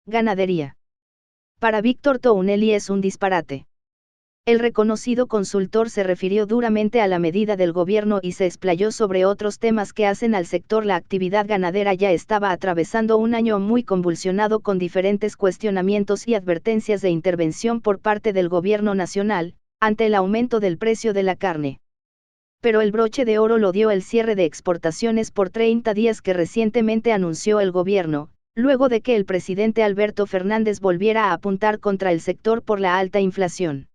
ganadería. Para Víctor Tounelli es un disparate. El reconocido consultor se refirió duramente a la medida del gobierno y se explayó sobre otros temas que hacen al sector. La actividad ganadera ya estaba atravesando un año muy convulsionado con diferentes cuestionamientos y advertencias de intervención por parte del gobierno nacional, ante el aumento del precio de la carne. Pero el broche de oro lo dio el cierre de exportaciones por 30 días que recientemente anunció el gobierno, luego de que el presidente Alberto Fernández volviera a apuntar contra el sector por la alta inflación.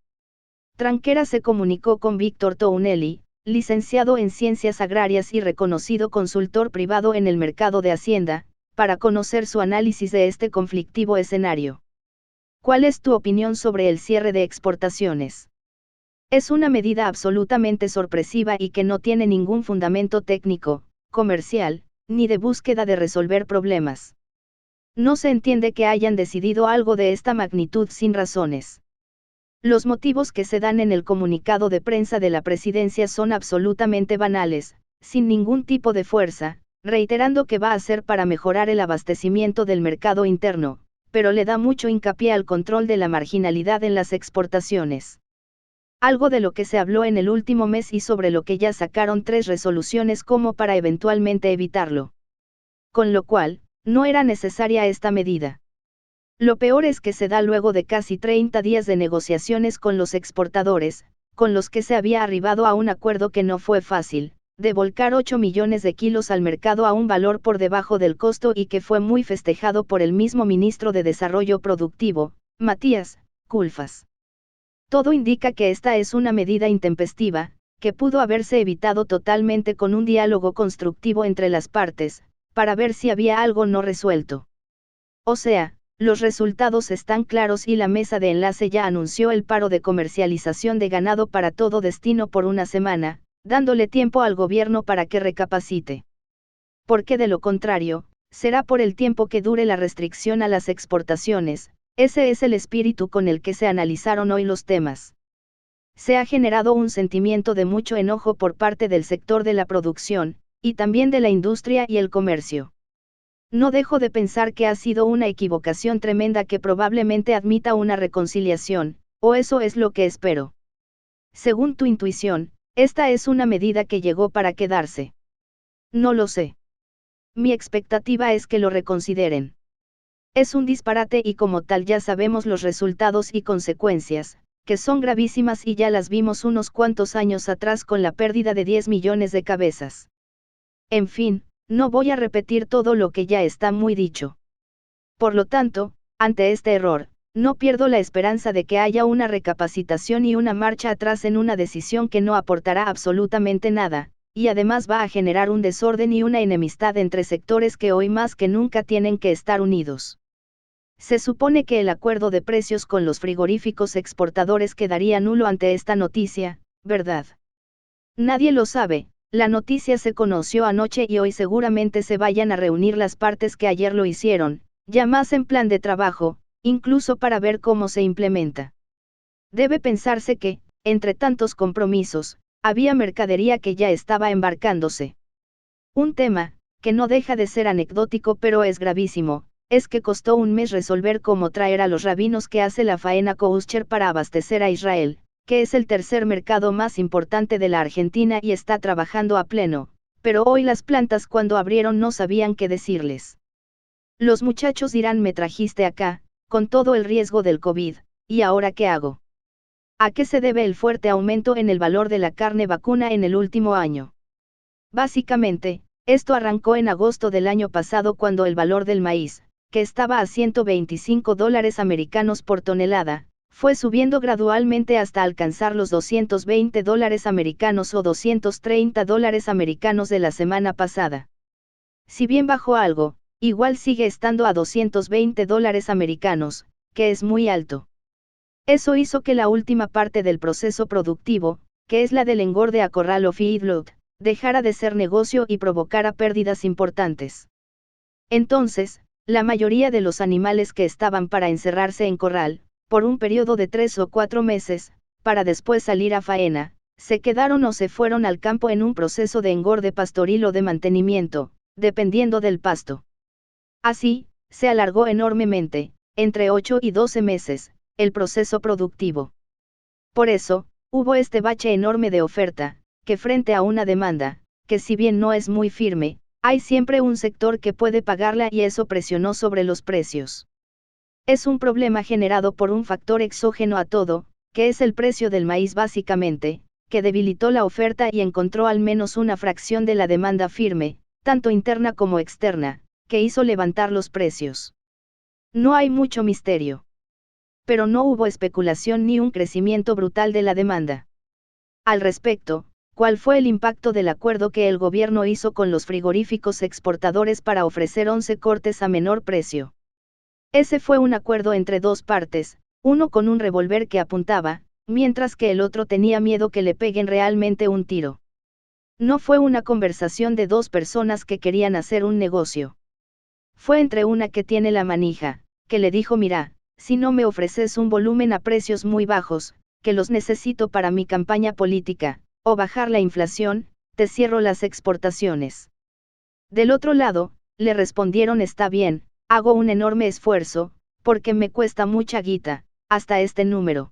Tranquera se comunicó con Víctor Tounelli, licenciado en Ciencias Agrarias y reconocido consultor privado en el mercado de Hacienda, para conocer su análisis de este conflictivo escenario. ¿Cuál es tu opinión sobre el cierre de exportaciones? Es una medida absolutamente sorpresiva y que no tiene ningún fundamento técnico, comercial, ni de búsqueda de resolver problemas. No se entiende que hayan decidido algo de esta magnitud sin razones. Los motivos que se dan en el comunicado de prensa de la presidencia son absolutamente banales, sin ningún tipo de fuerza, reiterando que va a ser para mejorar el abastecimiento del mercado interno, pero le da mucho hincapié al control de la marginalidad en las exportaciones. Algo de lo que se habló en el último mes y sobre lo que ya sacaron 3 resoluciones como para eventualmente evitarlo. Con lo cual, no era necesaria esta medida. Lo peor es que se da luego de casi 30 días de negociaciones con los exportadores, con los que se había arribado a un acuerdo que no fue fácil, de volcar 8 millones de kilos al mercado a un valor por debajo del costo y que fue muy festejado por el mismo ministro de Desarrollo Productivo, Matías Culfas. Todo indica que esta es una medida intempestiva, que pudo haberse evitado totalmente con un diálogo constructivo entre las partes, para ver si había algo no resuelto. O sea, los resultados están claros y la mesa de enlace ya anunció el paro de comercialización de ganado para todo destino por una semana, dándole tiempo al gobierno para que recapacite. Porque de lo contrario, será por el tiempo que dure la restricción a las exportaciones. Ese es el espíritu con el que se analizaron hoy los temas. Se ha generado un sentimiento de mucho enojo por parte del sector de la producción, y también de la industria y el comercio. No dejo de pensar que ha sido una equivocación tremenda que probablemente admita una reconciliación, o eso es lo que espero. Según tu intuición, esta es una medida que llegó para quedarse. No lo sé. Mi expectativa es que lo reconsideren. Es un disparate y como tal ya sabemos los resultados y consecuencias, que son gravísimas y ya las vimos unos cuantos años atrás con la pérdida de 10 millones de cabezas. En fin, no voy a repetir todo lo que ya está muy dicho. Por lo tanto, ante este error, no pierdo la esperanza de que haya una recapacitación y una marcha atrás en una decisión que no aportará absolutamente nada, y además va a generar un desorden y una enemistad entre sectores que hoy más que nunca tienen que estar unidos. Se supone que el acuerdo de precios con los frigoríficos exportadores quedaría nulo ante esta noticia, ¿verdad? Nadie lo sabe. La noticia se conoció anoche y hoy seguramente se vayan a reunir las partes que ayer lo hicieron, ya más en plan de trabajo, incluso para ver cómo se implementa. Debe pensarse que, entre tantos compromisos, había mercadería que ya estaba embarcándose. Un tema, que no deja de ser anecdótico pero es gravísimo, es que costó un mes resolver cómo traer a los rabinos que hace la faena kosher para abastecer a Israel, que es el tercer mercado más importante de la Argentina y está trabajando a pleno, pero hoy las plantas cuando abrieron no sabían qué decirles. Los muchachos dirán me trajiste acá, con todo el riesgo del COVID, ¿y ahora qué hago? ¿A qué se debe el fuerte aumento en el valor de la carne vacuna en el último año? Básicamente, esto arrancó en agosto del año pasado cuando el valor del maíz, que estaba a $125 americanos por tonelada, fue subiendo gradualmente hasta alcanzar los $220 americanos o $230 americanos de la semana pasada. Si bien bajó algo, igual sigue estando a $220 americanos, que es muy alto. Eso hizo que la última parte del proceso productivo, que es la del engorde a corral o feedlot, dejara de ser negocio y provocara pérdidas importantes. Entonces, la mayoría de los animales que estaban para encerrarse en corral, por un periodo de 3 o 4 meses, para después salir a faena, se quedaron o se fueron al campo en un proceso de engorde pastoril o de mantenimiento, dependiendo del pasto. Así, se alargó enormemente, entre 8 y 12 meses, el proceso productivo. Por eso, hubo este bache enorme de oferta, que frente a una demanda, que si bien no es muy firme, hay siempre un sector que puede pagarla y eso presionó sobre los precios. Es un problema generado por un factor exógeno a todo, que es el precio del maíz básicamente, que debilitó la oferta y encontró al menos una fracción de la demanda firme, tanto interna como externa, que hizo levantar los precios. No hay mucho misterio. Pero no hubo especulación ni un crecimiento brutal de la demanda. Al respecto, ¿cuál fue el impacto del acuerdo que el gobierno hizo con los frigoríficos exportadores para ofrecer 11 cortes a menor precio? Ese fue un acuerdo entre dos partes, uno con un revólver que apuntaba, mientras que el otro tenía miedo que le peguen realmente un tiro. No fue una conversación de dos personas que querían hacer un negocio. Fue entre una que tiene la manija, que le dijo: mira, si no me ofreces un volumen a precios muy bajos, que los necesito para mi campaña política, o bajar la inflación, te cierro las exportaciones. Del otro lado, le respondieron: está bien, hago un enorme esfuerzo, porque me cuesta mucha guita, hasta este número.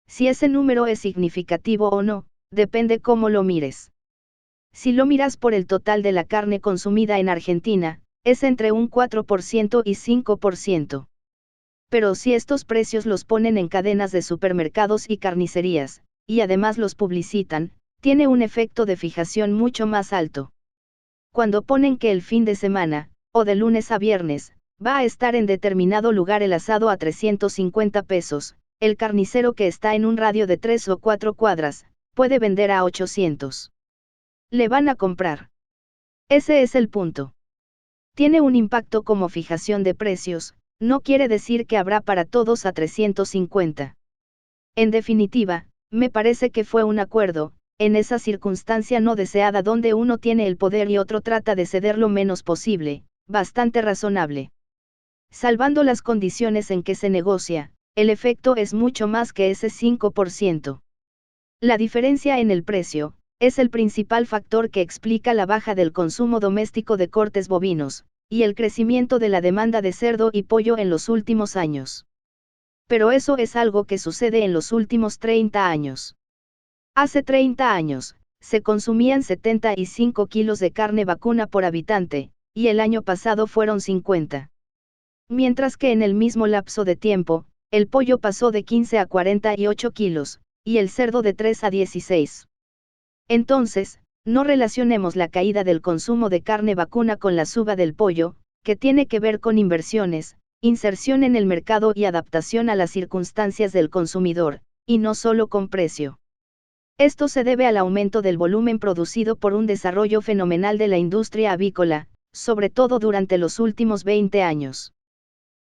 Si ese número es significativo o no, depende cómo lo mires. Si lo miras por el total de la carne consumida en Argentina, es entre un 4% y 5%. Pero si estos precios los ponen en cadenas de supermercados y carnicerías, y además los publicitan, tiene un efecto de fijación mucho más alto. Cuando ponen que el fin de semana, o de lunes a viernes, va a estar en determinado lugar el asado a 350 pesos, el carnicero que está en un radio de 3 o 4 cuadras, puede vender a 800. Le van a comprar. Ese es el punto. Tiene un impacto como fijación de precios, no quiere decir que habrá para todos a 350. En definitiva, me parece que fue un acuerdo, en esa circunstancia no deseada donde uno tiene el poder y otro trata de ceder lo menos posible, bastante razonable. Salvando las condiciones en que se negocia, el efecto es mucho más que ese 5%. La diferencia en el precio, es el principal factor que explica la baja del consumo doméstico de cortes bovinos, y el crecimiento de la demanda de cerdo y pollo en los últimos años. Pero eso es algo que sucede en los últimos 30 años. Hace 30 años, se consumían 75 kilos de carne vacuna por habitante, y el año pasado fueron 50. Mientras que en el mismo lapso de tiempo, el pollo pasó de 15 a 48 kilos, y el cerdo de 3 a 16. Entonces, no relacionemos la caída del consumo de carne vacuna con la suba del pollo, que tiene que ver con inversiones, inserción en el mercado y adaptación a las circunstancias del consumidor, y no solo con precio. Esto se debe al aumento del volumen producido por un desarrollo fenomenal de la industria avícola, sobre todo durante los últimos 20 años.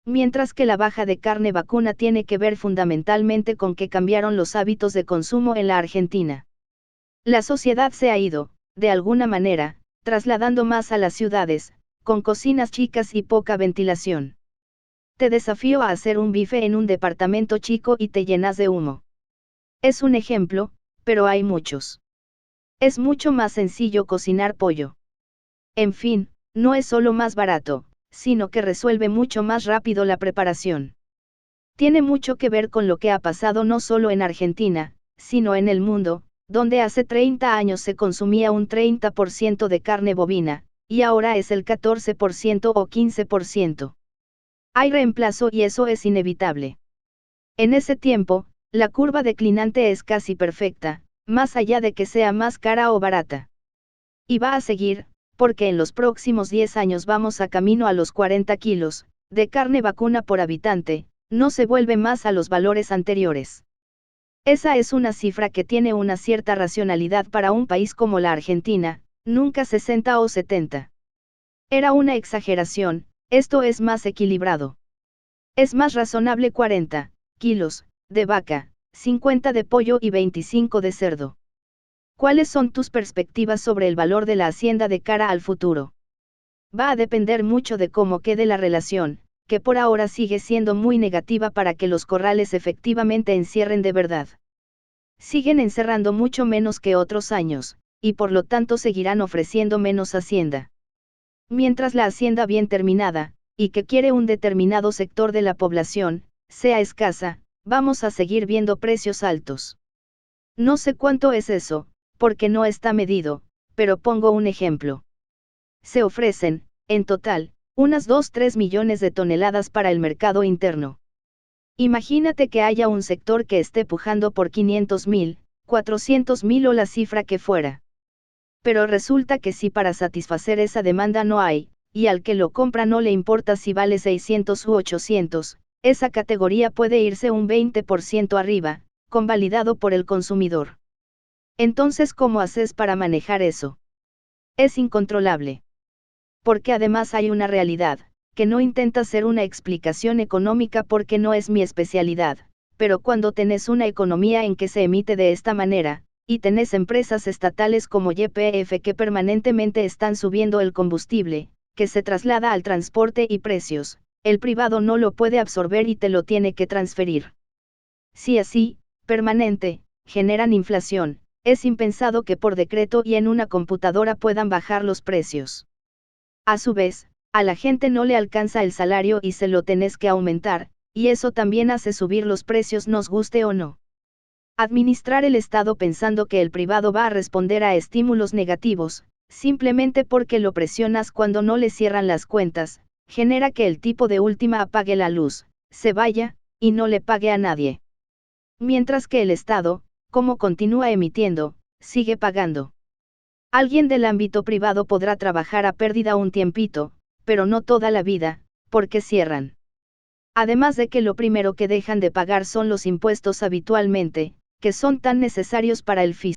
Mientras que la baja de carne vacuna tiene que ver fundamentalmente con que cambiaron los hábitos de consumo en la Argentina. La sociedad se ha ido, de alguna manera, trasladando más a las ciudades, con cocinas chicas y poca ventilación. Te desafío a hacer un bife en un departamento chico y te llenas de humo. Es un ejemplo, pero hay muchos. Es mucho más sencillo cocinar pollo. En fin, no es solo más barato, sino que resuelve mucho más rápido la preparación. Tiene mucho que ver con lo que ha pasado no solo en Argentina, sino en el mundo, donde hace 30 años se consumía un 30% de carne bovina, y ahora es el 14% o 15%. Hay reemplazo y eso es inevitable. En ese tiempo, la curva declinante es casi perfecta, más allá de que sea más cara o barata. Y va a seguir, porque en los próximos 10 años vamos a camino a los 40 kilos, de carne vacuna por habitante, no se vuelve más a los valores anteriores. Esa es una cifra que tiene una cierta racionalidad para un país como la Argentina, nunca 60 o 70. Era una exageración, esto es más equilibrado. Es más razonable 40 kilos de vaca, 50 de pollo y 25 de cerdo. ¿Cuáles son tus perspectivas sobre el valor de la hacienda de cara al futuro? Va a depender mucho de cómo quede la relación, que por ahora sigue siendo muy negativa para que los corrales efectivamente encierren de verdad. Siguen encerrando mucho menos que otros años, y por lo tanto seguirán ofreciendo menos hacienda. Mientras la hacienda bien terminada, y que quiere un determinado sector de la población, sea escasa, vamos a seguir viendo precios altos. No sé cuánto es eso, porque no está medido, pero pongo un ejemplo. Se ofrecen, en total, unas 2-3 millones de toneladas para el mercado interno. Imagínate que haya un sector que esté pujando por 500.000, 400.000 o la cifra que fuera. Pero resulta que si para satisfacer esa demanda no hay, y al que lo compra no le importa si vale 600 u 800, esa categoría puede irse un 20% arriba, convalidado por el consumidor. Entonces, ¿cómo haces para manejar eso? Es incontrolable. Porque además hay una realidad, que no intenta ser una explicación económica porque no es mi especialidad, pero cuando tenés una economía en que se emite de esta manera, y tenés empresas estatales como YPF que permanentemente están subiendo el combustible, que se traslada al transporte y precios, el privado no lo puede absorber y te lo tiene que transferir. Si así, permanente, generan inflación, es impensado que por decreto y en una computadora puedan bajar los precios. A su vez, a la gente no le alcanza el salario y se lo tenés que aumentar, y eso también hace subir los precios nos guste o no. Administrar el Estado pensando que el privado va a responder a estímulos negativos, simplemente porque lo presionas cuando no le cierran las cuentas, genera que el tipo de última apague la luz, se vaya, y no le pague a nadie. Mientras que el Estado, como continúa emitiendo, sigue pagando. Alguien del ámbito privado podrá trabajar a pérdida un tiempito, pero no toda la vida, porque cierran. Además de que lo primero que dejan de pagar son los impuestos habitualmente, que son tan necesarios para el fisco.